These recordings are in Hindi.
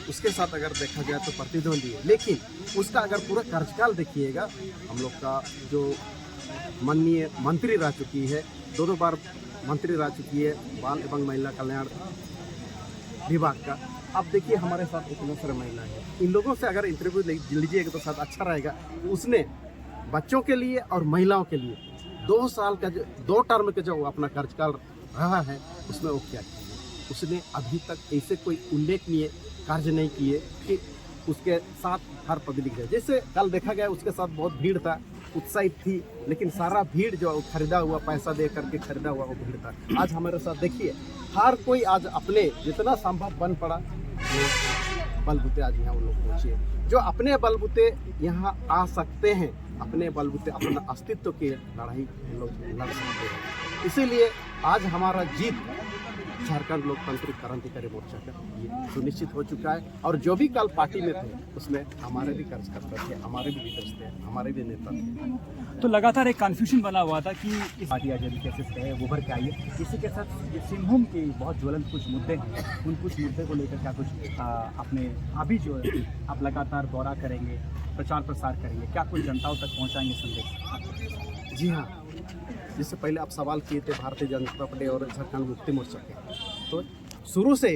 उसके साथ अगर देखा जाए तो प्रतिद्वंदी है, लेकिन उसका अगर पूरा कार्यकाल देखिएगा, हम लोग का जो माननीय मंत्री रह चुकी है, दो बार मंत्री रह चुकी है बाल एवं महिला कल्याण विभाग का। अब देखिए हमारे साथ इतने सारे महिला है, इन लोगों से अगर इंटरव्यू लीजिएगा तो शायद अच्छा रहेगा। उसने बच्चों के लिए और महिलाओं के लिए 2 साल का जो 2 टर्म का जो अपना कार्यकाल रहा है उसमें वो क्या किया। उसने अभी तक ऐसे कोई उल्लेखनीय कार्य नहीं किए कि उसके साथ हर पब्लिक है। जैसे कल देखा गया उसके साथ बहुत भीड़ था, उत्साहित थी, लेकिन सारा भीड़ जो खरीदा हुआ, पैसा दे करके खरीदा हुआ वो भीड़ था। आज हमारे साथ देखिए हर कोई आज अपने जितना संभव बन पड़ा बलबूते आज यहाँ वो लोग पहुँचे, जो अपने बलबूते यहाँ आ सकते हैं, अपने बलबूते अपना अस्तित्व की लड़ाई लोग लड़ सकते हैं। इसीलिए आज हमारा जीत झारखंड लोकतांत्रिक क्रांतिकारी मोर्चा का ये सुनिश्चित हो चुका है। और जो भी कल पार्टी में थे उसमें हमारे भी कार्यकर्ता थे, हमारे भी लीडर्स थे, हमारे भी नेता थे। तो लगातार एक कन्फ्यूजन बना हुआ था कि इस पार्टी आजादी कैसे कहे उभर के आई है। इसी के साथ ये सिंहभूम के बहुत ज्वलंत कुछ मुद्दे हैं, उन कुछ मुद्दे को लेकर क्या कुछ अपने अभी जो है आप लगातार दौरा करेंगे, प्रचार प्रसार करेंगे, क्या कुछ जनताओं तक पहुँचाएंगे संदेश? जी हाँ, जिससे पहले आप सवाल किए थे भारतीय जनता पार्टी और झारखंड मुक्ति मोर्चा के, तो शुरू से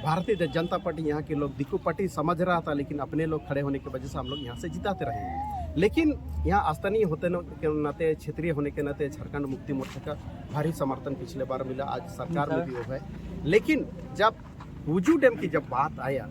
भारतीय जनता पार्टी यहाँ के लोग दिक्कू पार्टी समझ रहा था, लेकिन अपने लोग खड़े होने की वजह से हम लोग यहाँ से जिताते रहे। लेकिन यहाँ स्थानीय होते के नाते, क्षेत्रीय होने के नाते झारखंड मुक्ति मोर्चा का भारी समर्थन पिछले बार मिला, आज सरकार में भी वो है। लेकिन जब कुजू डैम की जब बात आया,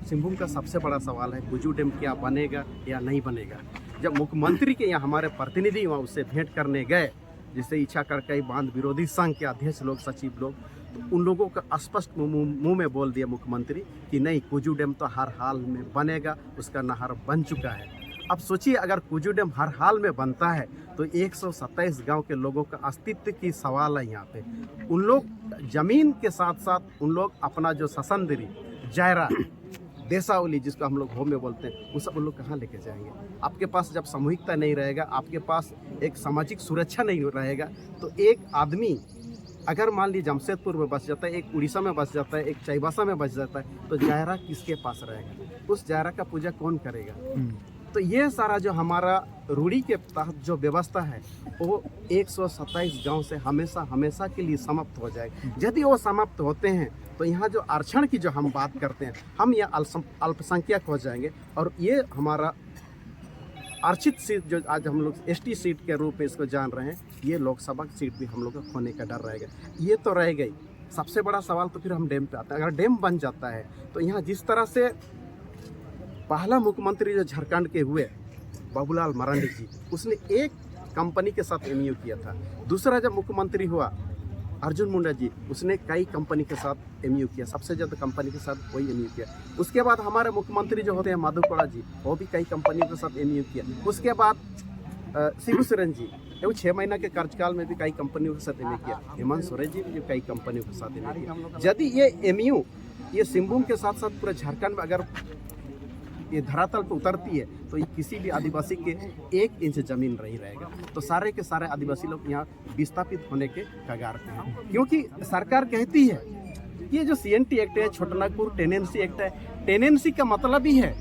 सिंहभूम का सबसे बड़ा सवाल है कुजू डैम क्या बनेगा या नहीं बनेगा। जब मुख्यमंत्री के यहाँ हमारे प्रतिनिधि वहाँ उससे भेंट करने गए, जिससे इच्छा करके बांध विरोधी संघ के अध्यक्ष लोग, सचिव लोग, तो उन लोगों का स्पष्ट मुंह में बोल दिया मुख्यमंत्री कि नहीं, कुजू डैम तो हर हाल में बनेगा, उसका नहर बन चुका है। अब सोचिए अगर कुजू डैम हर हाल में बनता है तो 127 गांव के लोगों का अस्तित्व की सवाल है यहाँ पे। उन लोग जमीन के साथ साथ उन लोग अपना जो ससंदरी जायरा देसावली जिसको हम लोग हो में बोलते हैं, वो सब उन लोग कहाँ लेके जाएंगे। आपके पास जब सामूहिकता नहीं रहेगा, आपके पास एक सामाजिक सुरक्षा नहीं रहेगा, तो एक आदमी अगर मान लीजिए जमशेदपुर में बस जाता है, एक उड़ीसा में बस जाता है, एक चाईबासा में बस जाता है, तो जायरा किसके पास रहेगा? उस जायरा का पूजा कौन करेगा? तो ये सारा जो हमारा रूढ़ी के तहत जो व्यवस्था है वो 127 गांव से हमेशा के लिए समाप्त हो जाएगा। यदि वो समाप्त होते हैं तो यहाँ जो आरक्षण की जो हम बात करते हैं, हम यहाँ अल्पसंख्यक हो जाएंगे, और ये हमारा आरक्षित सीट जो आज हम लोग एसटी सीट के रूप में इसको जान रहे हैं, ये लोकसभा सीट भी हम लोग का खोने का डर रहेगा। ये तो रह गई। सबसे बड़ा सवाल तो फिर हम डैम पे आता है। अगर डैम बन जाता है तो यहाँ जिस तरह से पहला मुख्यमंत्री जो झारखंड के हुए बाबूलाल मरांडी जी, उसने एक कंपनी के साथ एमयू किया था। दूसरा जब मुख्यमंत्री हुआ अर्जुन मुंडा जी, उसने कई कंपनी के साथ एमयू किया, सबसे ज़्यादा कंपनी के साथ वही एमयू किया। उसके बाद हमारे मुख्यमंत्री जो होते हैं माधवपुरा जी, वो भी कई कंपनियों के साथ एमयू किया। उसके बाद शिबू सोरेन जी, वो 6 महीना के कार्यकाल में भी कई कंपनियों के साथ एमयू किया। हेमंत सोरेन जी भी कई कंपनियों के साथ एमयू किया। यदि ये एमयू ये सिंहभूम के साथ साथ पूरे झारखंड में अगर ये धरातल पर उतरती है तो ये किसी भी आदिवासी के 1 इंच जमीन नहीं रहेगा। तो सारे के सारे आदिवासी लोग यहाँ विस्थापित होने के कगार पे हैं, क्योंकि सरकार कहती है ये जो CNT एक्ट है, छोटानागपुर टेनेंसी एक्ट है, टेनेंसी का मतलब ही है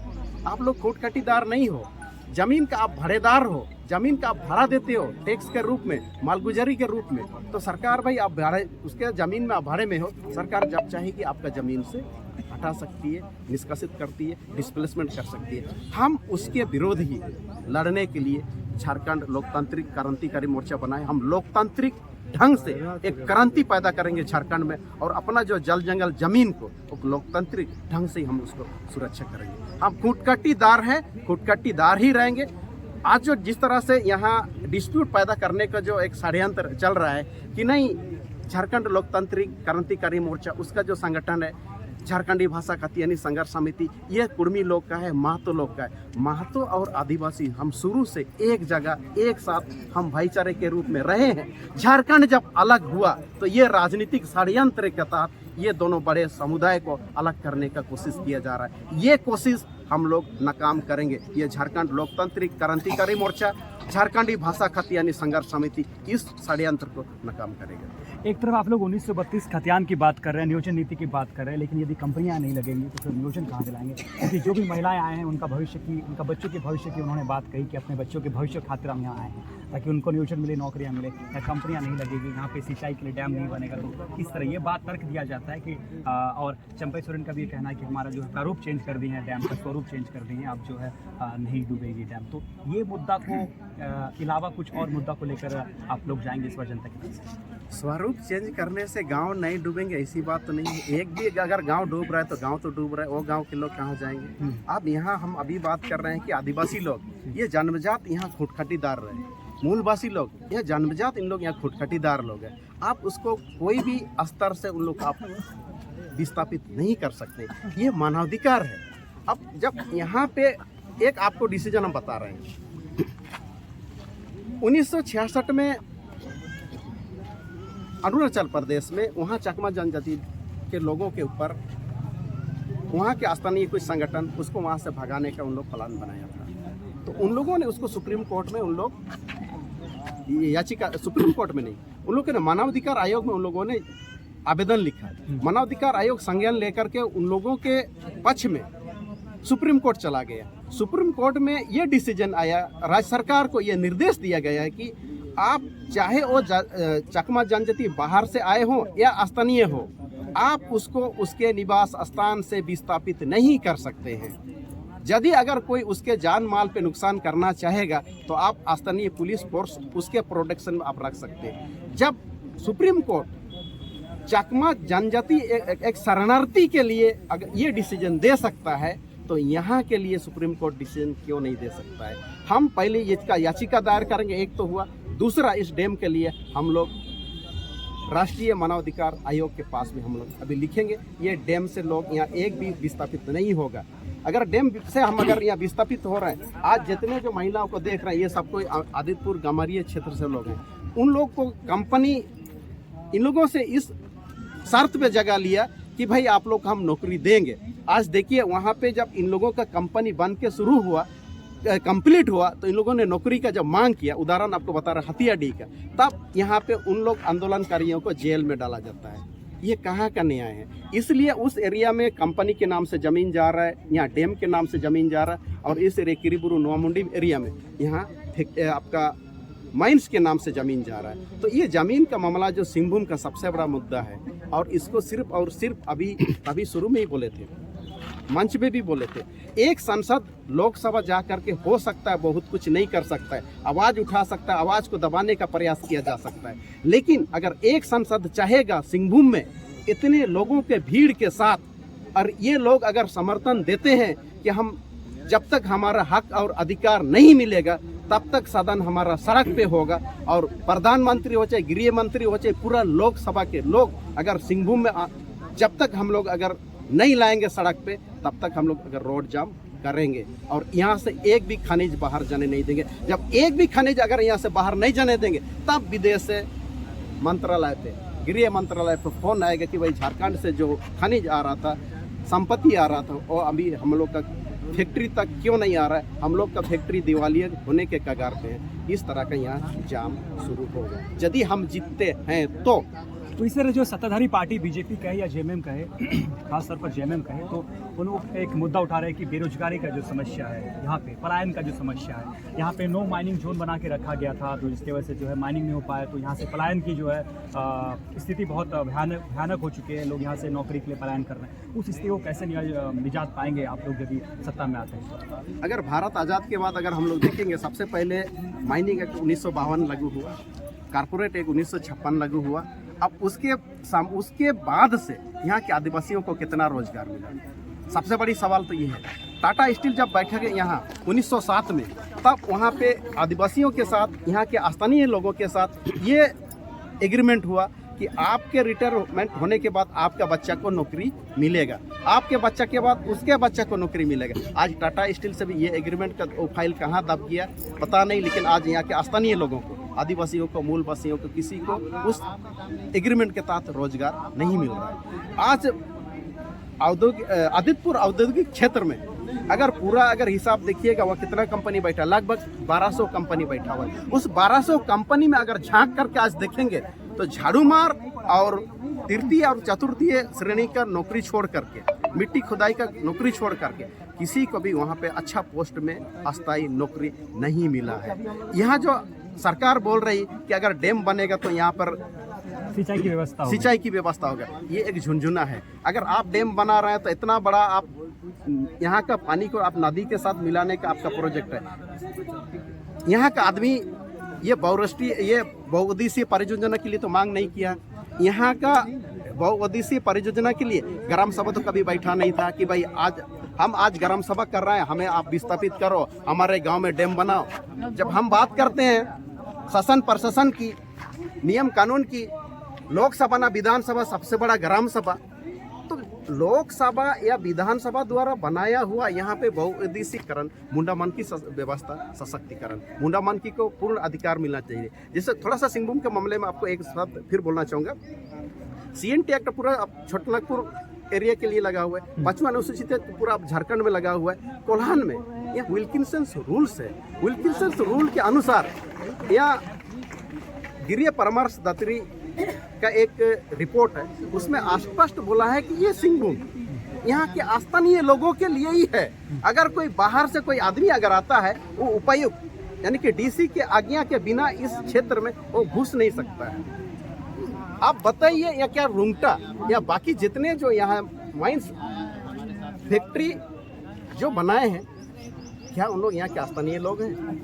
आप लोग खूंटकटीदार नहीं हो, जमीन का आप भाड़ेदार हो, जमीन का आप भाड़ा देते हो टैक्स के रूप में, मालगुजारी के रूप में। तो सरकार भाई आप भाड़े, उसके ज़मीन में आप भाड़े में हो, सरकार जब चाहेगी आपका ज़मीन से हटा सकती है, निष्कासित करती है, डिस्प्लेसमेंट कर सकती है। हम उसके विरोध ही लड़ने के लिए झारखंड लोकतांत्रिक क्रांतिकारी मोर्चा बनाए। हम लोकतांत्रिक ढंग से एक क्रांति पैदा करेंगे झारखंड में, और अपना जो जल जंगल जमीन को लोकतांत्रिक ढंग से हम उसको सुरक्षा करेंगे। हम खूंटकटीदार हैं, खूंटकटीदार ही रहेंगे। आज जो जिस तरह से यहाँ डिस्प्यूट पैदा करने का जो एक षड्यंत्र चल रहा है कि नहीं, झारखंड लोकतांत्रिक क्रांतिकारी मोर्चा उसका जो संगठन है झारखंडी भाषा कात्यायनी संघर्ष समिति, यह कुर्मी लोग का है, महतो लोग का है। महतो और आदिवासी हम शुरू से एक जगह एक साथ हम भाईचारे के रूप में रहे हैं। झारखंड जब अलग हुआ तो ये राजनीतिक षड्यंत्र के तहत ये दोनों बड़े समुदाय को अलग करने का कोशिश किया जा रहा है। ये कोशिश हम लोग नाकाम करेंगे। ये झारखंड लोकतांत्रिक क्रांतिकारी मोर्चा झारखंडी भाषा खतियानी संघर्ष समिति इस षड्यंत्र को नाकाम करेगा। एक तरफ आप लोग 1932 खतियान की बात कर रहे हैं, नियोजन नीति की बात कर रहे हैं, लेकिन यदि कंपनियां नहीं लगेंगी तो फिर नियोजन कहाँ दिलाएंगे? क्योंकि जो भी महिलाएं आए हैं उनका बच्चों के भविष्य की उन्होंने बात कही कि अपने बच्चों के भविष्य खातिर हम यहाँ आए हैं ताकि उनको नियोजन मिले, नौकरियाँ मिले, या कंपनियाँ नहीं लगेगी, यहाँ पे सिंचाई के लिए डैम नहीं बनेगा। तो किस तरह ये बात तर्क दिया जाता है कि और चंपई सोरेन का भी कहना है कि हमारा जो है प्रारूप चेंज कर दिए हैं, डैम का स्वरूप चेंज कर दिए हैं, अब जो है नहीं डूबेगी डैम। तो ये मुद्दा को अलावा कुछ और मुद्दा को लेकर आप लोग जाएंगे इस बार जनता के पास? स्वरूप चेंज करने से गांव नहीं डूबेंगे ऐसी बात तो नहीं है। एक भी अगर गांव डूब रहा है तो गांव तो डूब रहा है, वो गांव के लोग कहाँ जाएंगे? अब यहाँ हम अभी बात कर रहे हैं कि आदिवासी लोग ये जन्मजात यहाँ खुटखटीदार रहे, मूलवासी लोग यह जन्मजात इन लोग यहाँ खुटखटीदार लोग हैं। आप उसको कोई भी स्तर से उन लोग को आप विस्थापित नहीं कर सकते, ये मानवाधिकार है। अब जब यहाँ पे एक आपको डिसीजन हम बता रहे हैं, 1966 में अरुणाचल प्रदेश में वहाँ चकमा जनजाति के लोगों के ऊपर वहाँ के स्थानीय कुछ संगठन उसको वहाँ से भगाने का उन लोग प्लान बनाया था। तो उन लोगों ने उसको सुप्रीम कोर्ट में उन लोग याचिका, सुप्रीम कोर्ट में नहीं, उन लोगों ने मानवाधिकार आयोग में उन लोगों ने आवेदन लिखा। मानवाधिकार आयोग संज्ञान लेकर के उन लोगों के पक्ष में सुप्रीम कोर्ट चला गया। सुप्रीम कोर्ट में ये डिसीजन आया, राज्य सरकार को ये निर्देश दिया गया है कि आप चाहे वो चकमा जनजाति बाहर से आए हो या स्थानीय हो, आप उसको उसके निवास स्थान से विस्थापित नहीं कर सकते हैं। यदि अगर कोई उसके जान माल पे नुकसान करना चाहेगा तो आप स्थानीय पुलिस फोर्स उसके प्रोटेक्शन में आप रख सकते हैं। जब सुप्रीम कोर्ट चकमा जनजाति एक शरणार्थी के लिए अगर ये डिसीजन दे सकता है तो यहाँ के लिए सुप्रीम कोर्ट डिसीजन क्यों नहीं दे सकता है? हम पहले इसका याचिका दायर करेंगे, एक तो हुआ। दूसरा, इस डैम के लिए हम लोग राष्ट्रीय मानवाधिकार आयोग के पास में हम लोग अभी लिखेंगे, ये डैम से लोग यहाँ एक भी विस्थापित नहीं होगा। अगर डैम से हम अगर यहाँ विस्थापित हो रहे हैं, आज जितने जो महिलाओं को देख रहे हैं ये सब कोई आदितपुर गमारिया क्षेत्र से लोग हैं, उन लोग को कंपनी इन लोगों से इस शर्त पे जगह लिया कि भाई आप लोग हम नौकरी देंगे। आज देखिए वहाँ पे जब इन लोगों का कंपनी बन के शुरू हुआ, कंप्लीट हुआ, तो इन लोगों ने नौकरी का जब मांग किया, उदाहरण आपको बता रहा हथियाडी का, तब यहाँ पे उन लोग आंदोलनकारियों को जेल में डाला जाता है। ये कहाँ का न्याय है? इसलिए उस एरिया में कंपनी के नाम से ज़मीन जा रहा है, यहाँ डैम के नाम से ज़मीन जा रहा है, और इस किरीबुरु नोवामुंडी एरिया में यहाँ आपका माइंस के नाम से ज़मीन जा रहा है। तो ये ज़मीन का मामला जो सिंहभूम का सबसे बड़ा मुद्दा है, और इसको सिर्फ और सिर्फ अभी शुरू में ही बोले थे, मंच में भी बोले थे, एक सांसद लोकसभा जा करके हो सकता है बहुत कुछ नहीं कर सकता है, आवाज़ उठा सकता है, आवाज़ को दबाने का प्रयास किया जा सकता है, लेकिन अगर एक सांसद चाहेगा सिंहभूम में इतने लोगों के भीड़ के साथ, और ये लोग अगर समर्थन देते हैं कि हम जब तक हमारा हक और अधिकार नहीं मिलेगा तब तक सदन हमारा सड़क पे होगा, और प्रधानमंत्री हो चाहे गृह मंत्री हो चाहे पूरा लोकसभा के लोग अगर सिंहभूम में जब तक हम लोग अगर नहीं लाएंगे सड़क पे तब तक हम लोग अगर रोड जाम करेंगे, और यहाँ से एक भी खनिज बाहर जाने नहीं देंगे। जब एक भी खनिज अगर यहाँ से बाहर नहीं जाने देंगे तब विदेश से मंत्रालय पे, गृह मंत्रालय पे फोन आएगा कि भाई झारखंड से जो खनिज आ रहा था, संपत्ति आ रहा था, वो अभी हम लोग का फैक्ट्री तक क्यों नहीं आ रहा है, हम लोग का फैक्ट्री दिवालिया होने के कगार पे है। इस तरह का यहाँ जाम शुरू होगा यदि हम जीतते हैं तो। इस तरह जो सत्ताधारी पार्टी बीजेपी कहे या जेएमएम कहे, खास तौर पर जेएमएम कहे, तो वो लोग एक मुद्दा उठा रहे हैं कि बेरोजगारी का जो समस्या है, यहाँ पे पलायन का जो समस्या है, यहाँ पे नो माइनिंग जोन बना के रखा गया था, तो जिसकी वजह से जो है माइनिंग नहीं हो पाया, तो यहाँ से पलायन की जो है स्थिति बहुत भयानक हो चुकी है, लोग यहाँ से नौकरी के लिए पलायन कर रहे हैं। उस स्थिति को कैसे निजात पाएंगे आप लोग यदि सत्ता में आते हैं? अगर भारत आज़ाद के बाद अगर हम लोग देखेंगे, सबसे पहले माइनिंग एक्ट 1952 लागू हुआ, कारपोरेट एक्ट 1956 लागू हुआ। अब उसके बाद से यहाँ के आदिवासियों को कितना रोजगार मिला, सबसे बड़ी सवाल तो ये है। टाटा स्टील जब बैठा गया यहाँ 1907 में, तब वहाँ पे आदिवासियों के साथ, यहाँ के स्थानीय लोगों के साथ ये एग्रीमेंट हुआ कि आपके रिटायरमेंट होने के बाद आपका बच्चा को नौकरी मिलेगा, आपके बच्चा के बाद उसके बच्चा को नौकरी मिलेगा। आज टाटा स्टील से भी ये एग्रीमेंट का फाइल कहाँ दब गया पता नहीं, लेकिन आज यहाँ के स्थानीय लोगों को, आदिवासियों को, मूलवासियों को, किसी को उस एग्रीमेंट के तहत रोजगार नहीं मिल रहा है। आज आदितपुर औद्योगिक क्षेत्र में अगर पूरा अगर हिसाब देखिएगा वह कितना कंपनी बैठा, लगभग 1200 कंपनी बैठा हुआ है। उस 1200 कंपनी में अगर झांक करके आज देखेंगे तो झाड़ू मार और तृतीय और चतुर्थीय श्रेणी का नौकरी छोड़ करके, मिट्टी खुदाई का नौकरी छोड़ करके किसी को भी वहाँ पे अच्छा पोस्ट में अस्थायी नौकरी नहीं मिला है। यहाँ जो सरकार बोल रही कि अगर डैम बनेगा तो यहाँ पर सिंचाई की व्यवस्था होगा, ये एक झुनझुना है। अगर आप डैम बना रहे हैं तो इतना बड़ा आप यहाँ का पानी को आप नदी के साथ मिलाने का आपका प्रोजेक्ट है। यहाँ का आदमी ये बहुउद्देशीय परियोजना के लिए तो मांग नहीं किया। यहाँ का बहुउद्देशीय परियोजना के लिए ग्राम सभा तो कभी बैठा नहीं था कि भाई आज ग्राम सभा कर रहे हैं, हमें आप विस्थापित करो, हमारे गांव में डैम बनाओ। जब हम बात करते हैं शासन प्रशासन की, नियम कानून की, लोकसभा ना विधानसभा सबसे बड़ा ग्राम सभा, तो लोकसभा या विधानसभा द्वारा बनाया हुआ यहाँ पे बहुउद्देशीयकरण, मुंडामनकी व्यवस्था, सशक्तिकरण, मुंडामनकी को पूर्ण अधिकार मिलना चाहिए। जैसे थोड़ा सा सिंहभूम के मामले में आपको एक शब्द फिर बोलना चाहूँगा, CNT एक्ट पूरा छोटानागपुर एरिया के लिए लगा हुआ है, 5वां अनुसूचित पूरा झारखंड में लगा हुआ है। कोल्हान में यह विल्किंसंस रूल्स है। विल्किंसंस रूल के अनुसार यहाँ गिरिय परामर्शदात्री का एक रिपोर्ट है, उसमें स्पष्ट बोला है कि ये सिंहभूम यहाँ के स्थानीय लोगों के लिए ही है। अगर कोई बाहर से कोई आदमी अगर आता है, वो उपायुक्त यानी कि DC के आज्ञा के बिना इस क्षेत्र में वो घुस नहीं सकता है। आप बताइए, या क्या रुंगटा या बाकी जितने जो यहाँ माइंस फैक्ट्री जो बनाए हैं, क्या उन लोग यहाँ के स्थानीय लोग हैं?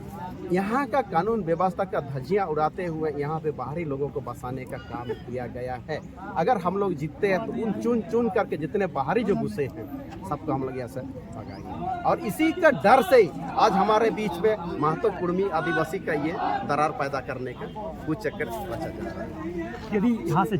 यहाँ का कानून व्यवस्था का धज्जियाँ उड़ाते हुए यहाँ पे बाहरी लोगों को बसाने का काम किया गया है। अगर हम लोग जीतते हैं तो उन चुन करके जितने बाहरी जो घुसे हैं सबको हम लोग यहाँ से भगाएंगे। और इसी का डर से ही आज हमारे बीच में महतो कुर्मी आदिवासी का ये दरार पैदा करने का कुछ चक्कर बचा जा रहा है। यदि यहाँ से